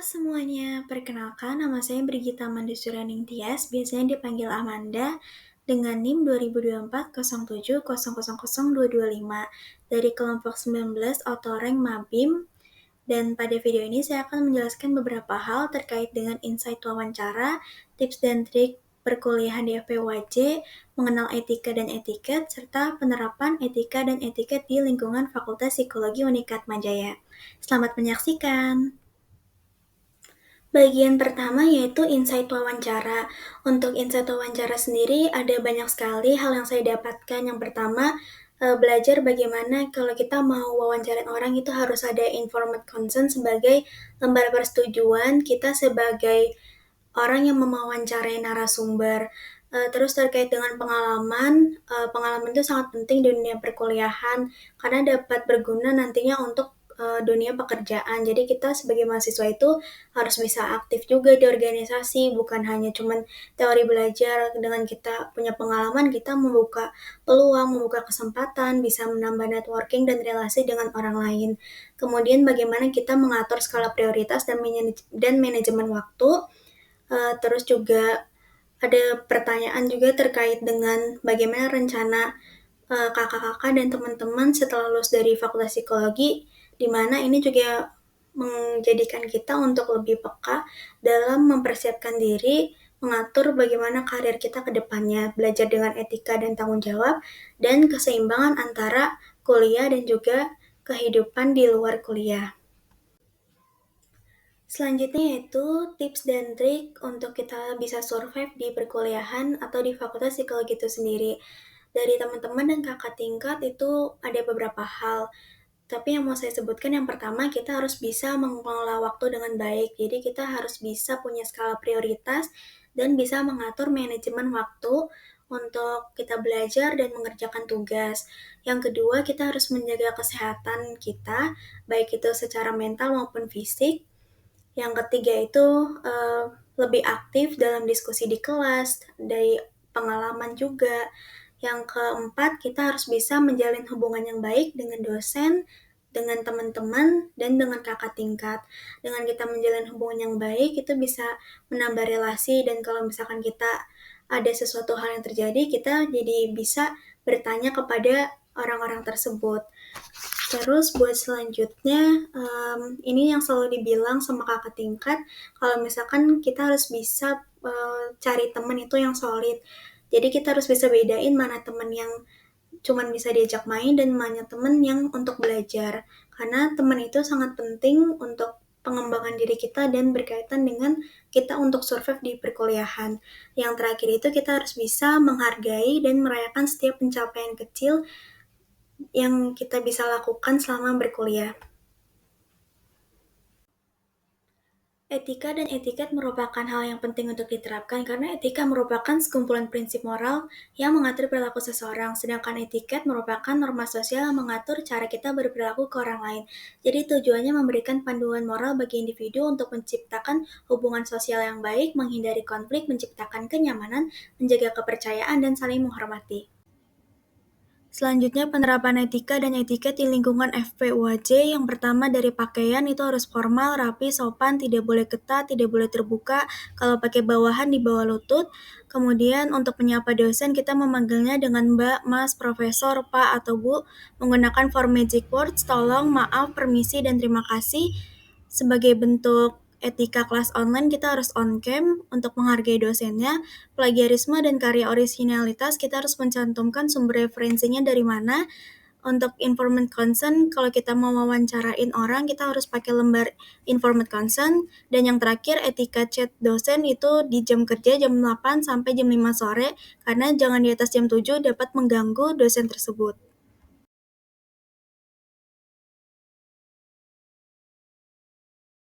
Semuanya, perkenalkan nama saya Brigita Mandisura Ningtyas, biasanya dipanggil Amanda, dengan NIM 202407000225 dari kelompok 19 Otoreng Mabim, dan pada video ini saya akan menjelaskan beberapa hal terkait dengan insight wawancara, tips dan trik perkuliahan di FPUAJ, mengenal etika dan etiket, serta penerapan etika dan etiket di lingkungan Fakultas Psikologi Unikat Majaya. Selamat menyaksikan! Bagian pertama yaitu insight wawancara. Untuk insight wawancara sendiri ada banyak sekali hal yang saya dapatkan. Yang pertama, belajar bagaimana kalau kita mau wawancarain orang itu harus ada informed consent sebagai lembar persetujuan kita sebagai orang yang mewawancarai narasumber. Terus terkait dengan pengalaman itu sangat penting di dunia perkuliahan karena dapat berguna nantinya untuk dunia pekerjaan. Jadi kita sebagai mahasiswa itu harus bisa aktif juga di organisasi, bukan hanya cuman teori belajar. Dengan kita punya pengalaman, kita membuka peluang, membuka kesempatan, bisa menambah networking dan relasi dengan orang lain. Kemudian bagaimana kita mengatur skala prioritas dan manajemen waktu. Terus juga ada pertanyaan juga terkait dengan bagaimana rencana kakak-kakak dan teman-teman setelah lulus dari Fakultas Psikologi, di mana ini juga menjadikan kita untuk lebih peka dalam mempersiapkan diri, mengatur bagaimana karir kita ke depannya, belajar dengan etika dan tanggung jawab, dan keseimbangan antara kuliah dan juga kehidupan di luar kuliah. Selanjutnya yaitu tips dan trik untuk kita bisa survive di perkuliahan atau di Fakultas Psikologi itu sendiri. Dari teman-teman dan kakak tingkat itu ada beberapa hal. Tapi yang mau saya sebutkan yang pertama, kita harus bisa mengelola waktu dengan baik. Jadi kita harus bisa punya skala prioritas dan bisa mengatur manajemen waktu untuk kita belajar dan mengerjakan tugas. Yang kedua, kita harus menjaga kesehatan kita, baik itu secara mental maupun fisik. Yang ketiga itu lebih aktif dalam diskusi di kelas, dari pengalaman juga. Yang keempat, kita harus bisa menjalin hubungan yang baik dengan dosen, dengan teman-teman, dan dengan kakak tingkat. Dengan kita menjalin hubungan yang baik, itu bisa menambah relasi, dan kalau misalkan kita ada sesuatu hal yang terjadi, kita jadi bisa bertanya kepada orang-orang tersebut. Terus buat selanjutnya, ini yang selalu dibilang sama kakak tingkat, kalau misalkan kita harus bisa cari teman itu yang solid. Jadi kita harus bisa bedain mana teman yang cuman bisa diajak main dan mana teman yang untuk belajar. Karena teman itu sangat penting untuk pengembangan diri kita dan berkaitan dengan kita untuk survive di perkuliahan. Yang terakhir itu kita harus bisa menghargai dan merayakan setiap pencapaian kecil yang kita bisa lakukan selama berkuliah. Etika dan etiket merupakan hal yang penting untuk diterapkan karena etika merupakan sekumpulan prinsip moral yang mengatur perilaku seseorang, sedangkan etiket merupakan norma sosial yang mengatur cara kita berperilaku ke orang lain. Jadi tujuannya memberikan panduan moral bagi individu untuk menciptakan hubungan sosial yang baik, menghindari konflik, menciptakan kenyamanan, menjaga kepercayaan, dan saling menghormati. Selanjutnya penerapan etika dan etiket di lingkungan FPUAJ. Yang pertama dari pakaian itu harus formal, rapi, sopan, tidak boleh ketat, tidak boleh terbuka. Kalau pakai bawahan di bawah lutut. Kemudian untuk menyapa dosen kita memanggilnya dengan Mbak, Mas, Profesor, Pak, atau Bu. Menggunakan four magic words, tolong, maaf, permisi, dan terima kasih. Sebagai bentuk etika kelas online kita harus on cam untuk menghargai dosennya. Plagiarisme dan karya originalitas kita harus mencantumkan sumber referensinya dari mana. Untuk informed consent, kalau kita mau wawancarain orang, kita harus pakai lembar informed consent. Dan yang terakhir, etika chat dosen itu di jam kerja jam 8 sampai jam 5 sore, karena jangan di atas jam 7 dapat mengganggu dosen tersebut.